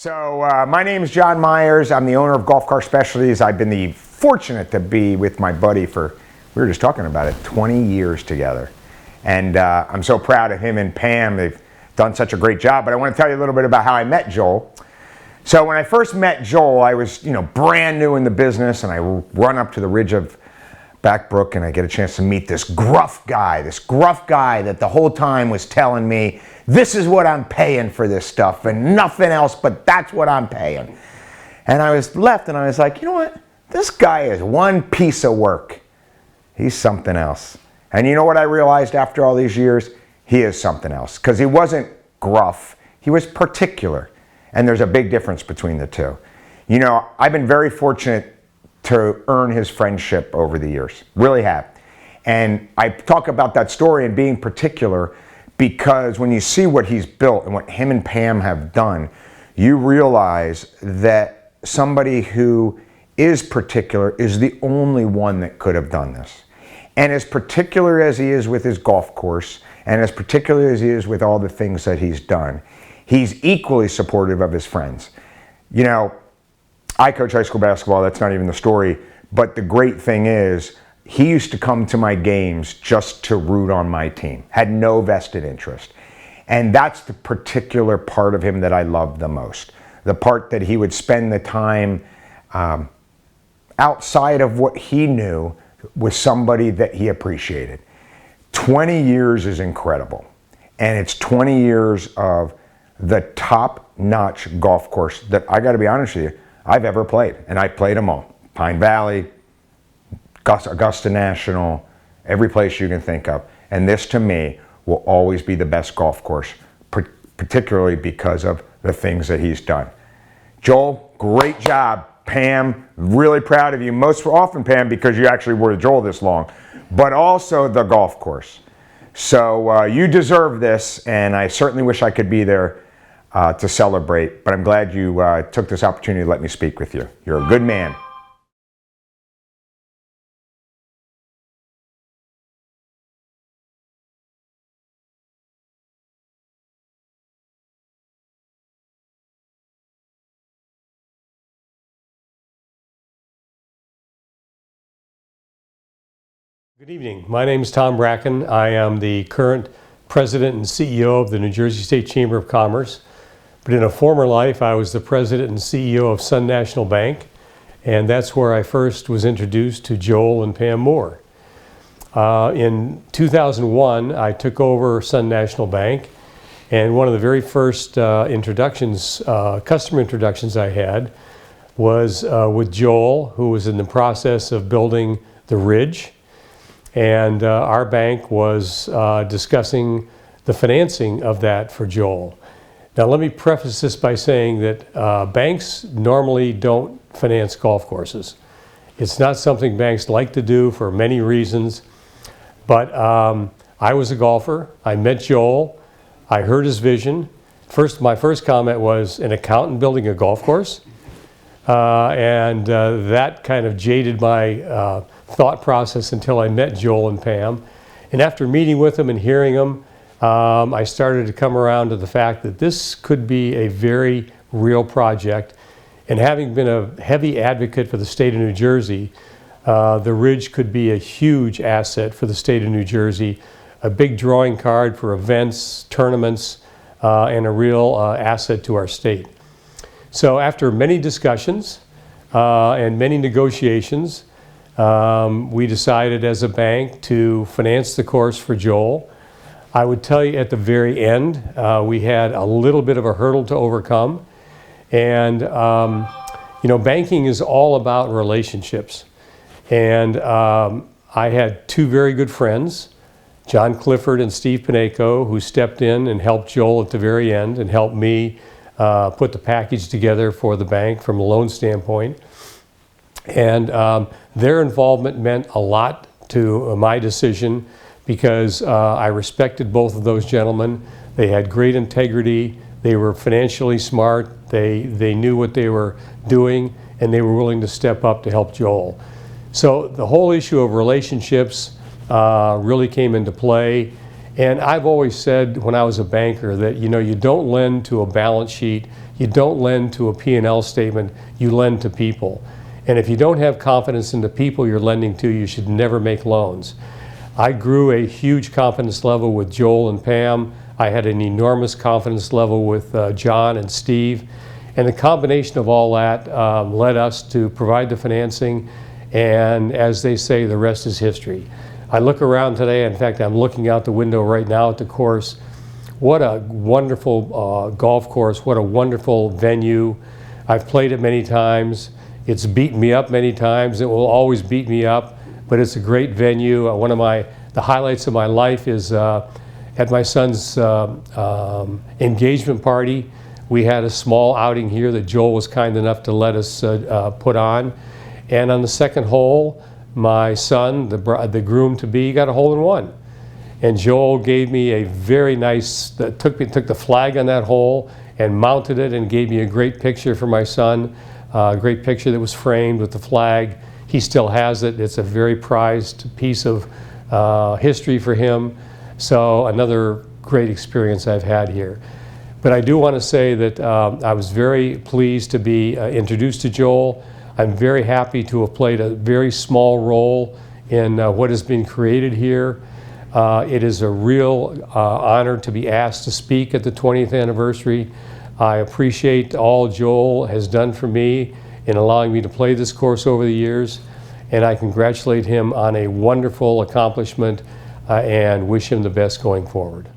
My name is John Myers. I'm the owner of Golf Car Specialties. I've been fortunate to be with my buddy for, we were just talking about it, 20 years together. And I'm so proud of him and Pam. They've done such a great job. But I want to tell you a little bit about how I met Joel. So when I first met Joel, I was, brand new in the business, and I run up to the ridge of Backbrook, and I get a chance to meet this gruff guy that the whole time was telling me, this is what I'm paying for this stuff and nothing else, but that's what I'm paying. And I was left and I was like, you know what? This guy is one piece of work. He's something else. And you know what I realized after all these years? He is something else, because he wasn't gruff, he was particular. And there's a big difference between the two. I've been very fortunate to earn his friendship over the years, really have. And I talk about that story and being particular because when you see what he's built and what him and Pam have done, you realize that somebody who is particular is the only one that could have done this. And as particular as he is with his golf course, and as particular as he is with all the things that he's done, he's equally supportive of his friends. I coach high school basketball, that's not even the story, but the great thing is, he used to come to my games just to root on my team, had no vested interest. And that's the particular part of him that I love the most. The part that he would spend the time outside of what he knew with somebody that he appreciated. 20 years is incredible. And it's 20 years of the top-notch golf course that, I gotta be honest with you, I've ever played. And I played them all. Pine Valley, Augusta National, every place you can think of. And this, to me, will always be the best golf course, particularly because of the things that he's done. Joel, great job. Pam, really proud of you. Most often, Pam, because you actually were with Joel this long, but also the golf course. So you deserve this, and I certainly wish I could be there to celebrate, but I'm glad you took this opportunity to let me speak with you. You're a good man. Good evening. My name is Tom Bracken. I am the current president and CEO of the New Jersey State Chamber of Commerce. But in a former life, I was the president and CEO of Sun National Bank, and that's where I first was introduced to Joel and Pam Moore. In 2001, I took over Sun National Bank, and one of the very first customer introductions I had was with Joel, who was in the process of building the Ridge. And our bank was discussing the financing of that for Joel. Now let me preface this by saying that banks normally don't finance golf courses. It's not something banks like to do for many reasons, but I was a golfer. I met Joel. I heard his vision. My first comment was, an accountant building a golf course? That kind of jaded my thought process until I met Joel and Pam. And after meeting with them and hearing them, I started to come around to the fact that this could be a very real project. And having been a heavy advocate for the state of New Jersey, the Ridge could be a huge asset for the state of New Jersey, a big drawing card for events, tournaments, and a real asset to our state. So after many discussions and many negotiations, we decided as a bank to finance the course for Joel. I would tell you at the very end, we had a little bit of a hurdle to overcome. And, banking is all about relationships. And I had two very good friends, John Clifford and Steve Pineco, who stepped in and helped Joel at the very end and helped me put the package together for the bank from a loan standpoint. And their involvement meant a lot to my decision because I respected both of those gentlemen. They had great integrity. They were financially smart. They knew what they were doing, and they were willing to step up to help Joel. So the whole issue of relationships really came into play. And I've always said when I was a banker that, you know, you don't lend to a balance sheet, you don't lend to a P&L statement, you lend to people. And if you don't have confidence in the people you're lending to, you should never make loans. I grew a huge confidence level with Joel and Pam. I had an enormous confidence level with John and Steve. And the combination of all that led us to provide the financing. And as they say, the rest is history. I look around today, in fact, I'm looking out the window right now at the course. What a wonderful golf course, what a wonderful venue. I've played it many times. It's beaten me up many times. It will always beat me up, but it's a great venue. One of the highlights of my life is at my son's engagement party. We had a small outing here that Joel was kind enough to let us put on. And on the second hole, my son, the groom-to-be, got a hole-in-one. And Joel gave me a very nice, took the flag on that hole and mounted it and gave me a great picture for my son, a great picture that was framed with the flag. He still has it. It's a very prized piece of history for him. So another great experience I've had here. But I do want to say that I was very pleased to be introduced to Joel. I'm very happy to have played a very small role in what has been created here. It is a real honor to be asked to speak at the 20th anniversary. I appreciate all Joel has done for me in allowing me to play this course over the years, and I congratulate him on a wonderful accomplishment and wish him the best going forward.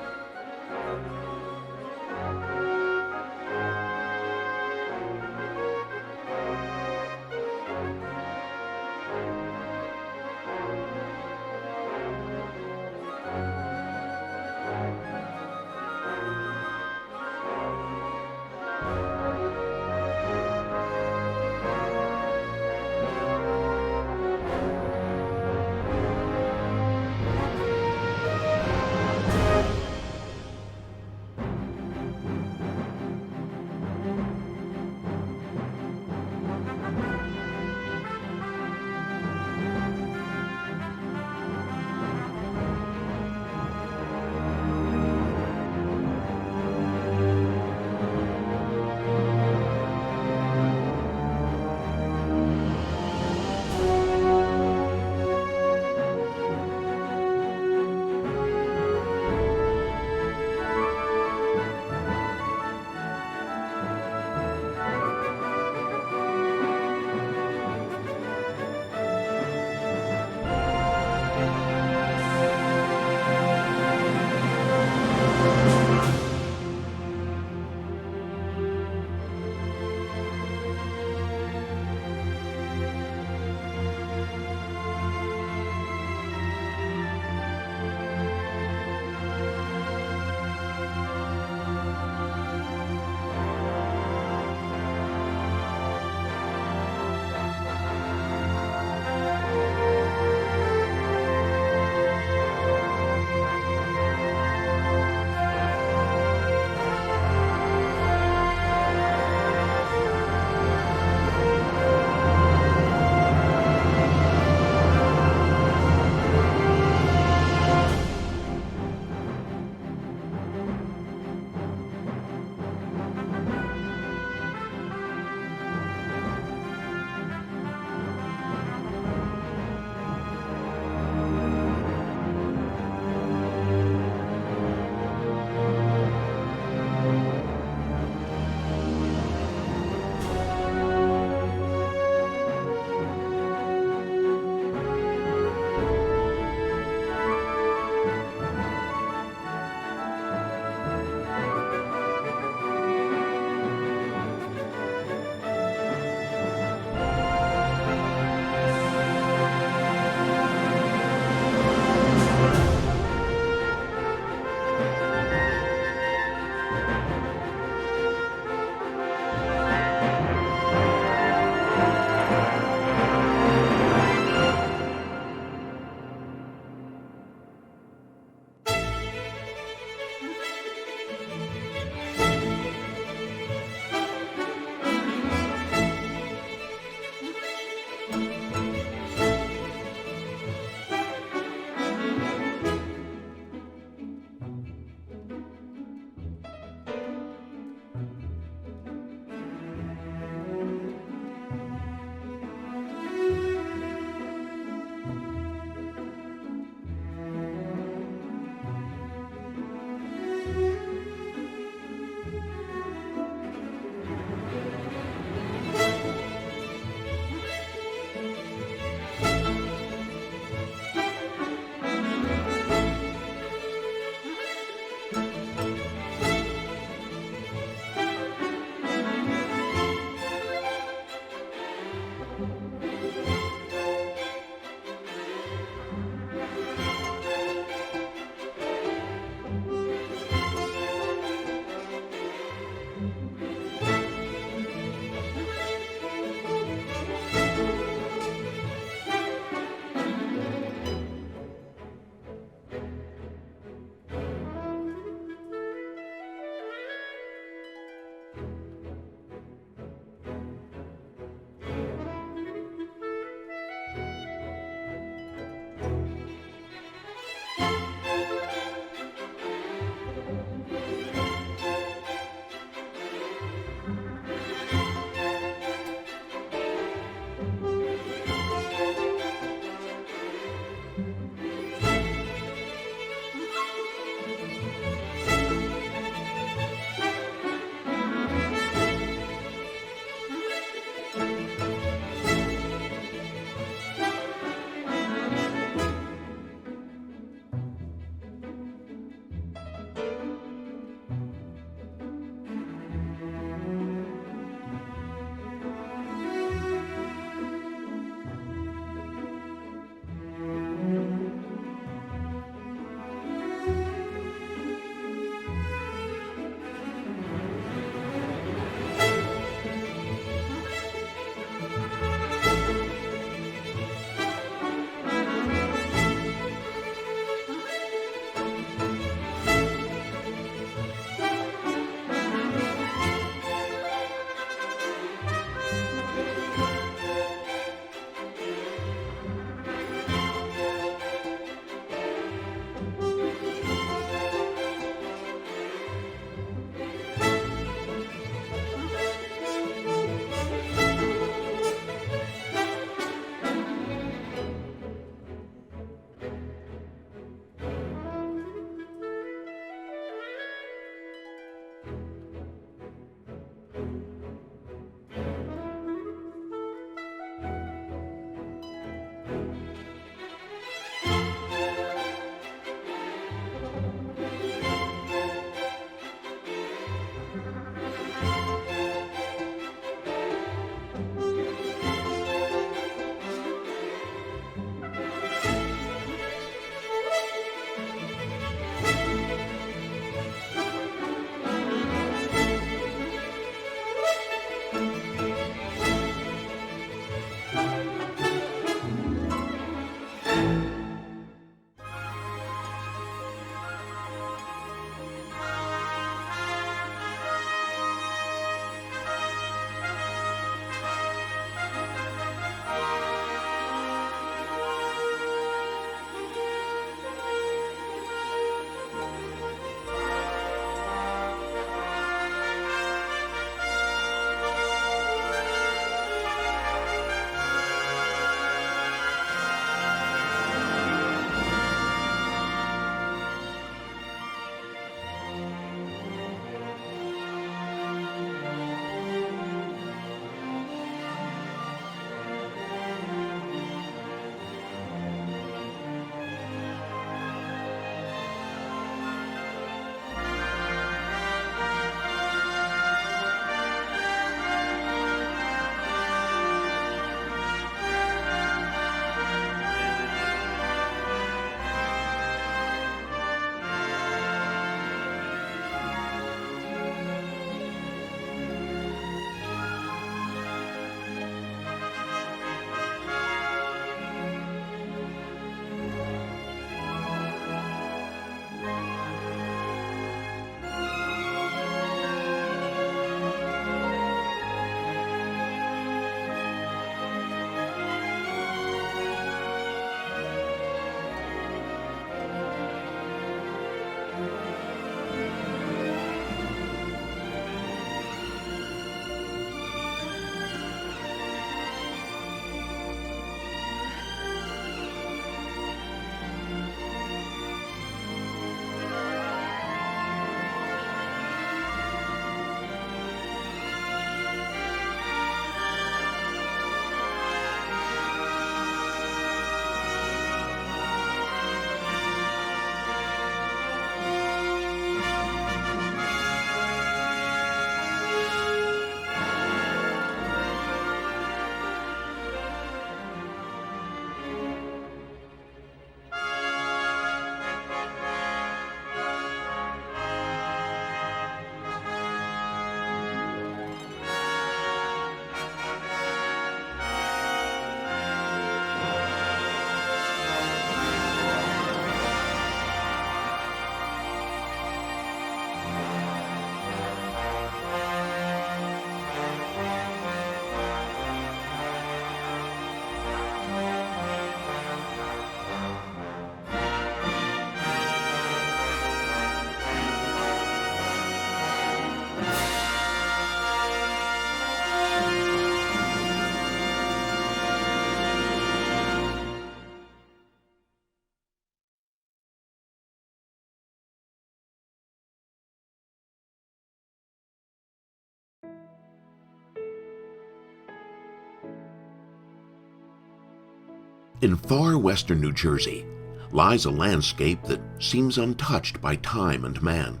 In far western New Jersey lies a landscape that seems untouched by time and man.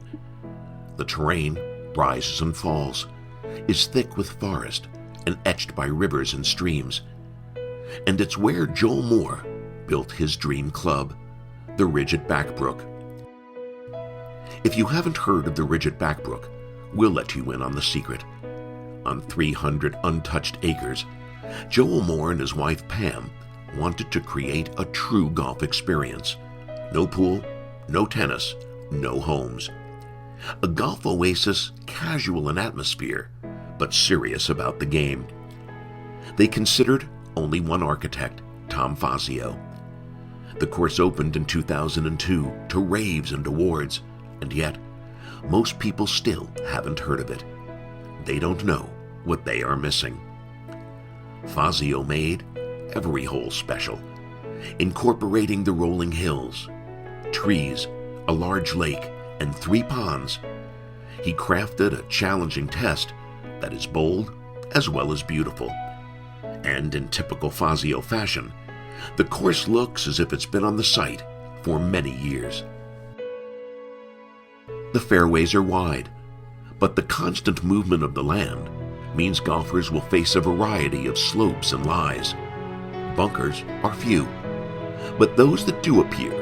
The terrain rises and falls, is thick with forest and etched by rivers and streams. And it's where Joel Moore built his dream club, the Ridge at Backbrook. If you haven't heard of the Ridge at Backbrook, we'll let you in on the secret. On 300 untouched acres, Joel Moore and his wife Pam wanted to create a true golf experience. No pool, no tennis, no homes. A golf oasis casual in atmosphere, but serious about the game. They considered only one architect, Tom Fazio. The course opened in 2002 to raves and awards, and yet most people still haven't heard of it. They don't know what they are missing. Fazio made every hole special, incorporating the rolling hills, trees, a large lake, and 3 ponds. He crafted a challenging test that is bold as well as beautiful. And in typical Fazio fashion, the course looks as if it's been on the site for many years. The fairways are wide, but the constant movement of the land means golfers will face a variety of slopes and lies. Bunkers are few, but those that do appear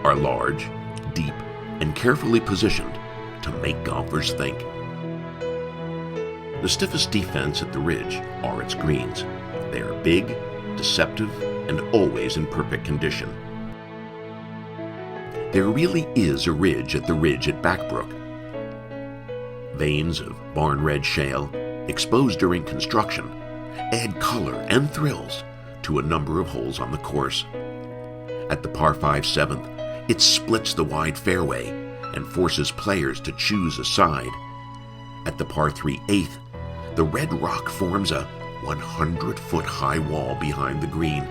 are large, deep, and carefully positioned to make golfers think. The stiffest defense at the Ridge are its greens. They are big, deceptive, and always in perfect condition. There really is a ridge at the Ridge at Backbrook. Veins of barn red shale, exposed during construction, add color and thrills to a number of holes on the course. At the par 5 7th, it splits the wide fairway and forces players to choose a side. At the par 3 8th, the red rock forms a 100-foot high wall behind the green,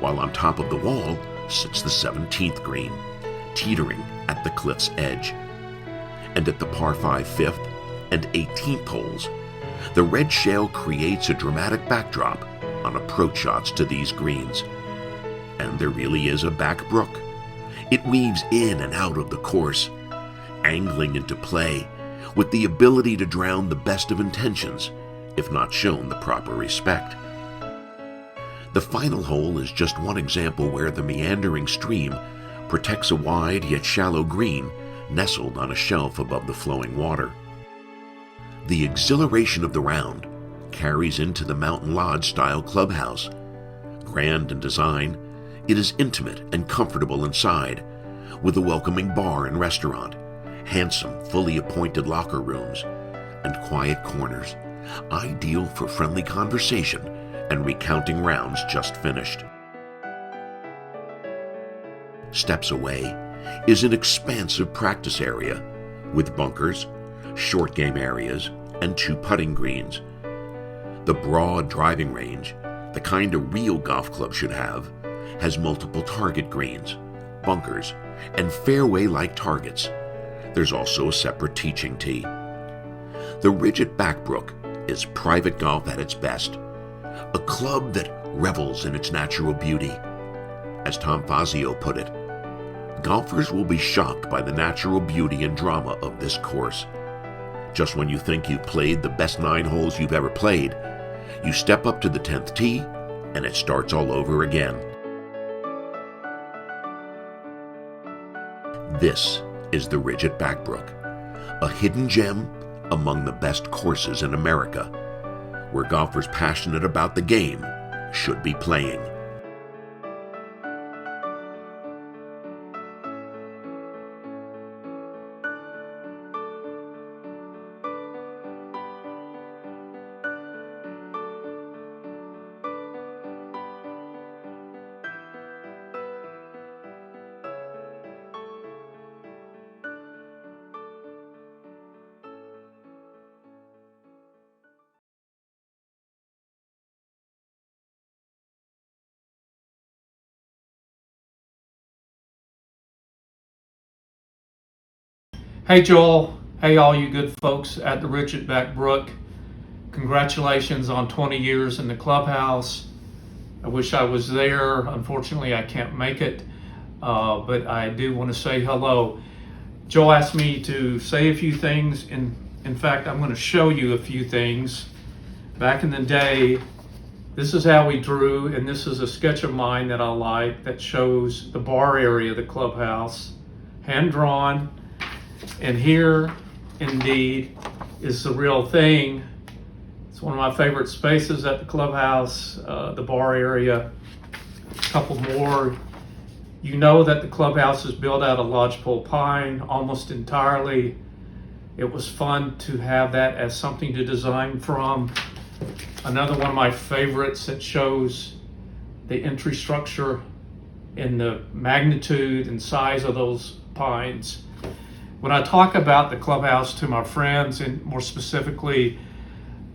while on top of the wall sits the 17th green, teetering at the cliff's edge. And at the par 5 5th and 18th holes, the red shale creates a dramatic backdrop on approach shots to these greens. And there really is a back brook. It weaves in and out of the course, angling into play with the ability to drown the best of intentions if not shown the proper respect. The final hole is just one example where the meandering stream protects a wide yet shallow green nestled on a shelf above the flowing water. The exhilaration of the round carries into the Mountain Lodge-style clubhouse. Grand in design, it is intimate and comfortable inside, with a welcoming bar and restaurant, handsome, fully appointed locker rooms, and quiet corners, ideal for friendly conversation and recounting rounds just finished. Steps away is an expansive practice area with bunkers, short game areas, and 2 putting greens. The broad driving range, the kind a real golf club should have, has multiple target greens, bunkers, and fairway-like targets. There's also a separate teaching tee. The Ridge at Backbrook is private golf at its best, a club that revels in its natural beauty. As Tom Fazio put it, golfers will be shocked by the natural beauty and drama of this course. Just when you think you've played the best 9 holes you've ever played, you step up to the 10th tee and it starts all over again. This is the Ridge at Backbrook, a hidden gem among the best courses in America, where golfers passionate about the game should be playing. Hey Joel, hey all you good folks at the Ridge at Backbrook. Congratulations on 20 years in the clubhouse. I wish I was there. Unfortunately, I can't make it, but I do want to say hello. Joel asked me to say a few things. In fact, I'm going to show you a few things. Back in the day, this is how we drew, and this is a sketch of mine that I like that shows the bar area of the clubhouse, hand drawn. And here, indeed, is the real thing. It's one of my favorite spaces at the clubhouse, the bar area. A couple more. You know that the clubhouse is built out of lodgepole pine almost entirely. It was fun to have that as something to design from. Another one of my favorites that shows the entry structure and the magnitude and size of those pines. When I talk about the clubhouse to my friends, and more specifically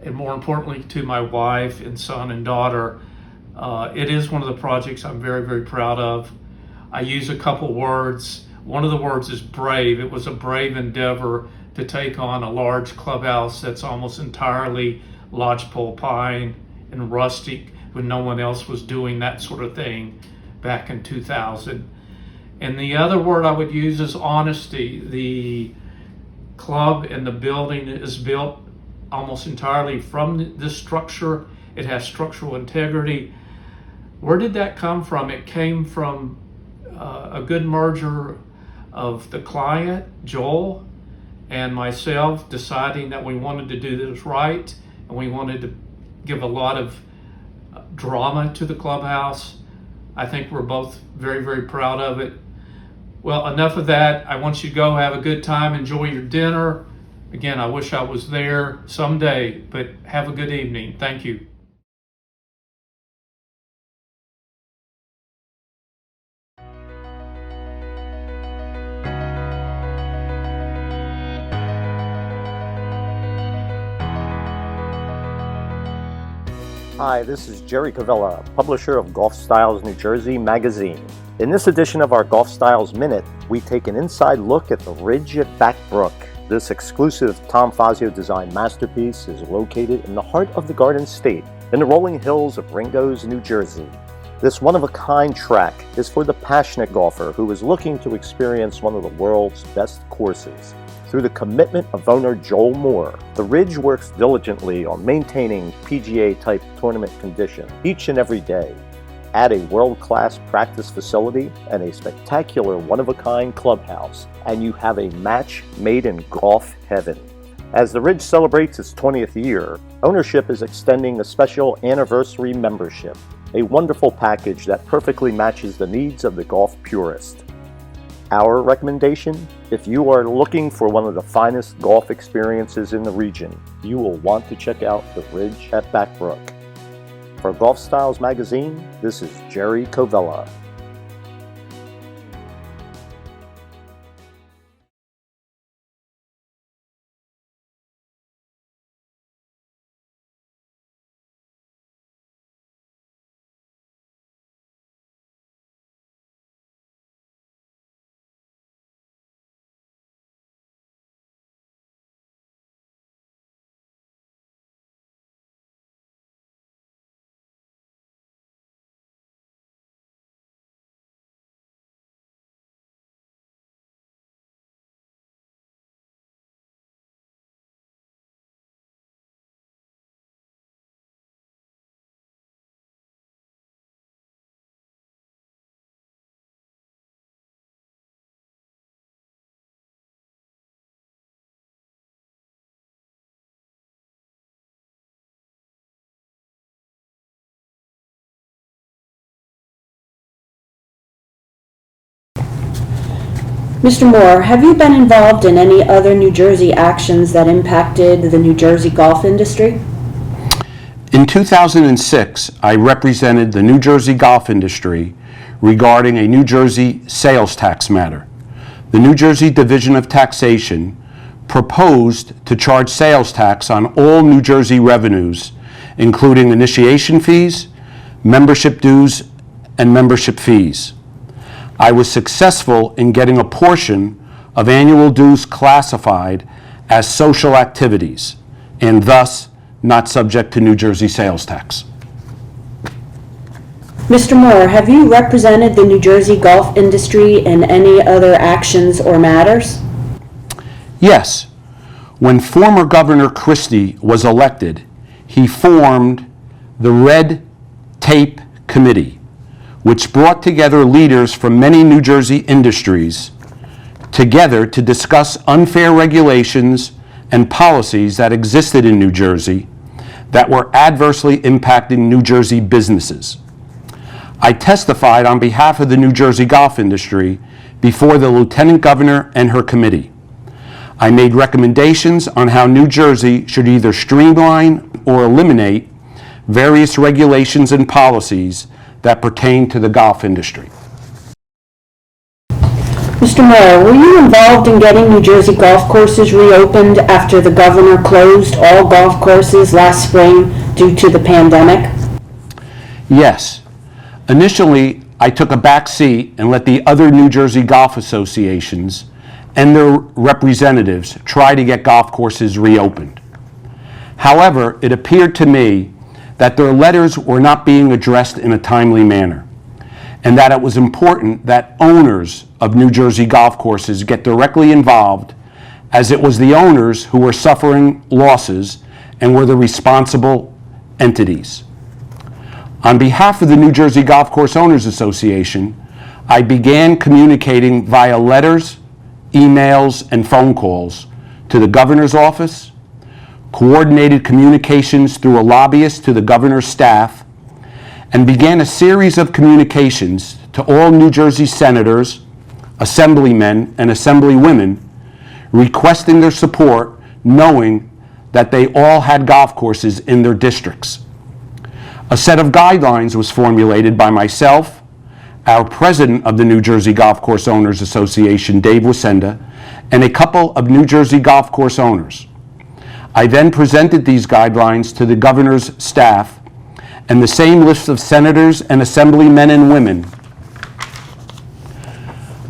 and more importantly to my wife and son and daughter, it is one of the projects I'm very, very proud of. I use a couple words. One of the words is brave. It was a brave endeavor to take on a large clubhouse that's almost entirely lodgepole pine and rustic when no one else was doing that sort of thing back in 2000. And the other word I would use is honesty. The club and the building is built almost entirely from this structure. It has structural integrity. Where did that come from? It came from a good merger of the client, Joel, and myself deciding that we wanted to do this right, and we wanted to give a lot of drama to the clubhouse. I think we're both very, very proud of it. Well, enough of that. I want you to go have a good time, enjoy your dinner. Again, I wish I was there someday, but have a good evening. Thank you. Hi, this is Jerry Cavella, publisher of Golf Styles New Jersey magazine. In this edition of our Golf Styles Minute, we take an inside look at the Ridge at Back Brook. This exclusive Tom Fazio designed masterpiece is located in the heart of the Garden State, in the rolling hills of Ringoes, New Jersey. This one-of-a-kind track is for the passionate golfer who is looking to experience one of the world's best courses. Through the commitment of owner Joel Moore, the Ridge works diligently on maintaining PGA-type tournament condition each and every day. Add a world-class practice facility and a spectacular one-of-a-kind clubhouse, and you have a match made in golf heaven. As the Ridge celebrates its 20th year, ownership is extending a special anniversary membership, a wonderful package that perfectly matches the needs of the golf purist. Our recommendation? If you are looking for one of the finest golf experiences in the region, you will want to check out the Ridge at Back Brook. For Golf Styles magazine, this is Jerry Cavella. Mr. Moore, have you been involved in any other New Jersey actions that impacted the New Jersey golf industry? In 2006, I represented the New Jersey golf industry regarding a New Jersey sales tax matter. The New Jersey Division of Taxation proposed to charge sales tax on all New Jersey revenues, including initiation fees, membership dues, and membership fees. I was successful in getting a portion of annual dues classified as social activities and thus not subject to New Jersey sales tax. Mr. Moore, have you represented the New Jersey golf industry in any other actions or matters? Yes. When former Governor Christie was elected, he formed the Red Tape Committee, which brought together leaders from many New Jersey industries together to discuss unfair regulations and policies that existed in New Jersey that were adversely impacting New Jersey businesses. I testified on behalf of the New Jersey golf industry before the Lieutenant Governor and her committee. I made recommendations on how New Jersey should either streamline or eliminate various regulations and policies that pertain to the golf industry. Mr. Moore, were you involved in getting New Jersey golf courses reopened after the governor closed all golf courses last spring due to the pandemic? Yes. Initially, I took a back seat and let the other New Jersey golf associations and their representatives try to get golf courses reopened. However, it appeared to me that their letters were not being addressed in a timely manner, and that it was important that owners of New Jersey golf courses get directly involved, as it was the owners who were suffering losses and were the responsible entities. On behalf of the New Jersey Golf Course Owners Association, I began communicating via letters, emails, and phone calls to the governor's office, coordinated communications through a lobbyist to the governor's staff, and began a series of communications to all New Jersey senators, assemblymen, and assemblywomen requesting their support, knowing that they all had golf courses in their districts. A set of guidelines was formulated by myself, our president of the New Jersey Golf Course Owners Association, Dave Wissenda, and a couple of New Jersey golf course owners. I then presented these guidelines to the governor's staff and the same list of senators and assemblymen and women.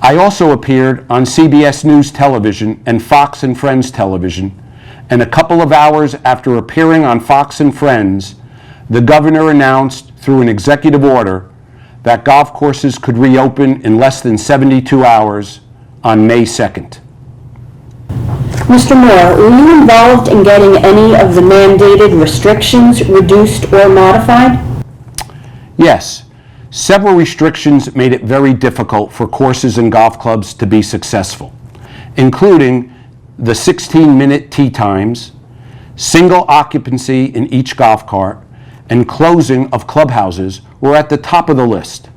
I also appeared on CBS News Television and Fox and Friends Television, and a couple of hours after appearing on Fox and Friends, the governor announced through an executive order that golf courses could reopen in less than 72 hours on May 2nd. Mr. Moore, were you involved in getting any of the mandated restrictions reduced or modified? Yes. Several restrictions made it very difficult for courses and golf clubs to be successful, including the 16-minute tee times, single occupancy in each golf cart, and closing of clubhouses were at the top of the list.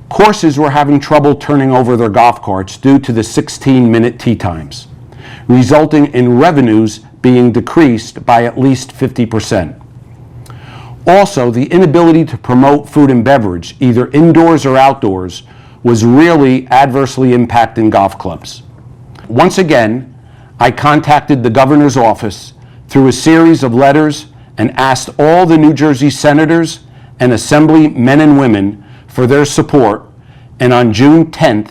Courses were having trouble turning over their golf carts due to the 16-minute tee times, resulting in revenues being decreased by at least 50%. Also, the inability to promote food and beverage, either indoors or outdoors, was really adversely impacting golf clubs. Once again, I contacted the governor's office through a series of letters and asked all the New Jersey senators and assembly men and women for their support, and on June 10th,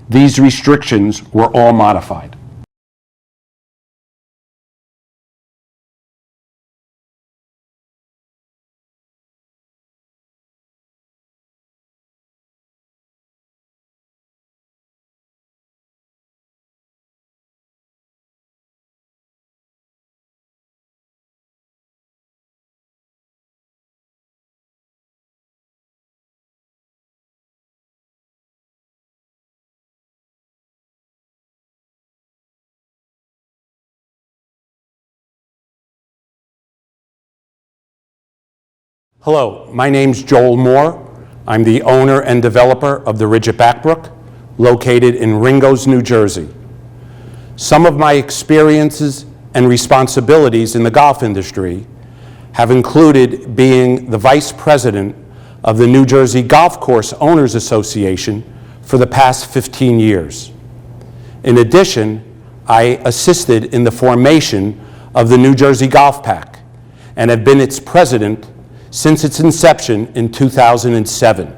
these restrictions were all modified. Hello, my name's Joel Moore. I'm the owner and developer of the Ridge at Backbrook, located in Ringgoes, New Jersey. Some of my experiences and responsibilities in the golf industry have included being the vice president of the New Jersey Golf Course Owners Association for the past 15 years. In addition, I assisted in the formation of the New Jersey Golf Pack and have been its president since its inception in 2007.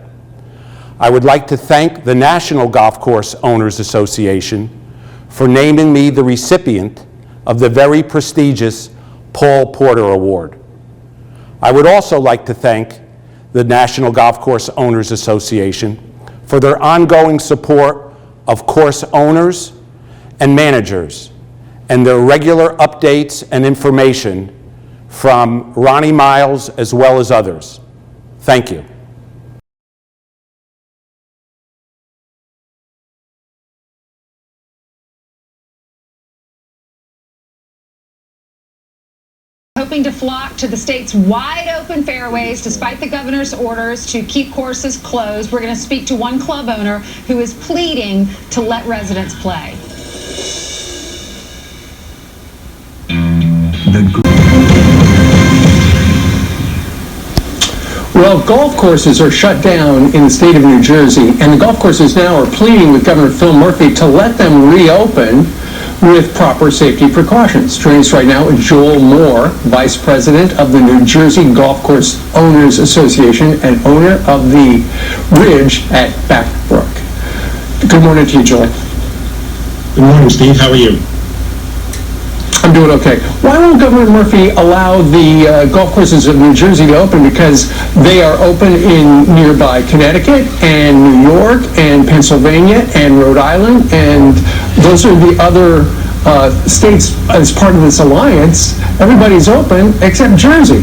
I would like to thank the National Golf Course Owners Association for naming me the recipient of the very prestigious Paul Porter Award. I would also like to thank the National Golf Course Owners Association, for their ongoing support of course owners and managers, and their regular updates and information from Ronnie Miles as well as others. Thank you. Hoping to flock to the state's wide open fairways despite the governor's orders to keep courses closed. We're going to speak to one club owner who is pleading to let residents play. Well, golf courses are shut down in the state of New Jersey, and the golf courses now are pleading with Governor Phil Murphy to let them reopen with proper safety precautions. Joining us right now is Joel Moore, Vice President of the New Jersey Golf Course Owners Association and owner of the Ridge at Backbrook. Good morning to you, Joel. Good morning, Steve. How are you? I'm doing okay. Why won't Governor Murphy allow the golf courses of New Jersey to open? Because they are open in nearby Connecticut and New York and Pennsylvania and Rhode Island, and those are the other states as part of this alliance. Everybody's open except Jersey.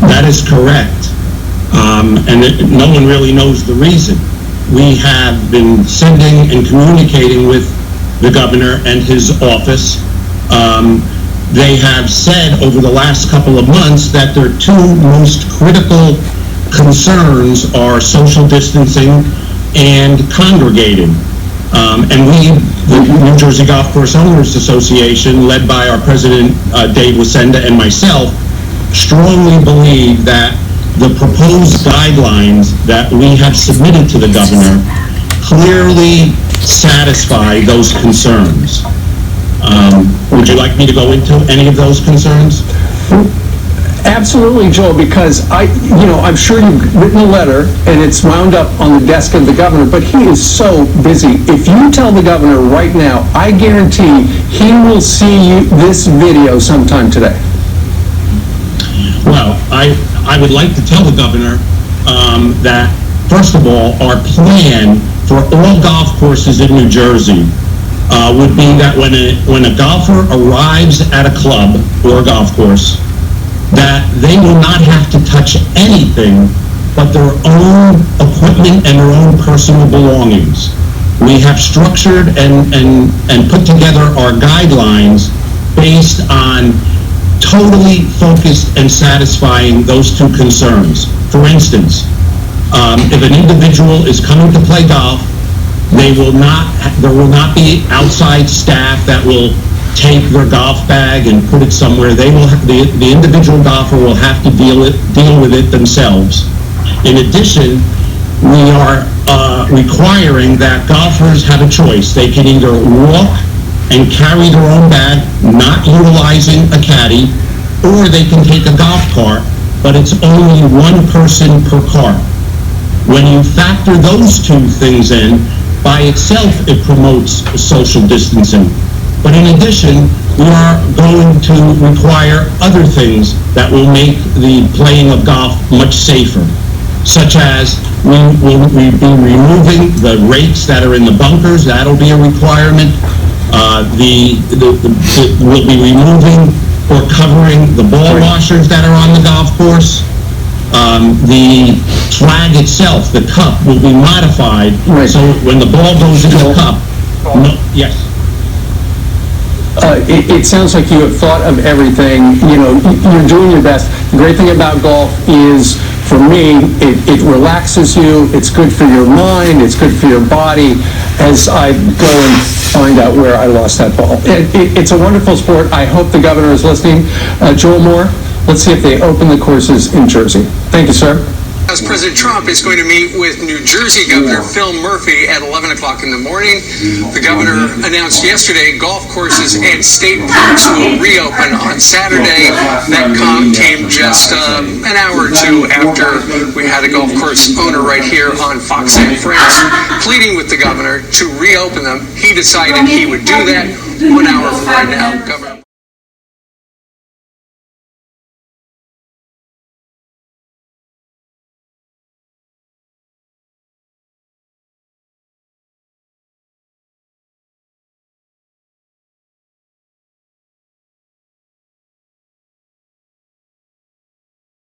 That is correct. No one really knows the reason. We have been sending and communicating with the governor and his office. They have said over the last couple of months that their two most critical concerns are social distancing and congregating. And we, the New Jersey Golf Course Owners Association, led by our president, Dave Wasenda, and myself, strongly believe that the proposed guidelines that we have submitted to the governor clearly satisfy those concerns. Would you like me to go into any of those concerns? Absolutely, Joel, because I'm sure you've written a letter and it's wound up on the desk of the governor, but he is so busy. If you tell the governor right now, I guarantee he will see this video sometime today. Well, I would like to tell the governor that, first of all, our plan for all golf courses in New Jersey would be that when a golfer arrives at a club or a golf course, that they will not have to touch anything but their own equipment and their own personal belongings. We have structured and put together our guidelines based on totally focused and satisfying those two concerns. For instance, if an individual is coming to play golf, there will not be outside staff that will take their golf bag and put it somewhere. The individual golfer will have to deal with it themselves. In addition, we are requiring that golfers have a choice. They can either walk and carry their own bag, not utilizing a caddy, or they can take a golf cart, but it's only one person per cart. When you factor those two things in, by itself it promotes social distancing. But in addition, we are going to require other things that will make the playing of golf much safer, such as we will be removing the rakes that are in the bunkers. That'll be a requirement. We'll be removing or covering the ball washers that are on the golf course. The flag itself, the cup, will be modified, so when the ball goes into the cup, yes. It sounds like you have thought of everything. You're doing your best. The great thing about golf is, for me, it relaxes you. It's good for your mind. It's good for your body. As I go and find out where I lost that ball, it's a wonderful sport. I hope the governor is listening. Joel Moore, let's see if they open the courses in Jersey. Thank you, sir. As President Trump is going to meet with New Jersey Governor Phil Murphy at 11 o'clock in the morning. The governor announced yesterday golf courses and state parks will reopen on Saturday. That came just an hour or two after we had a golf course owner right here on Fox and Friends pleading with the governor to reopen them. He decided he would do that 1 hour from right now. Governor.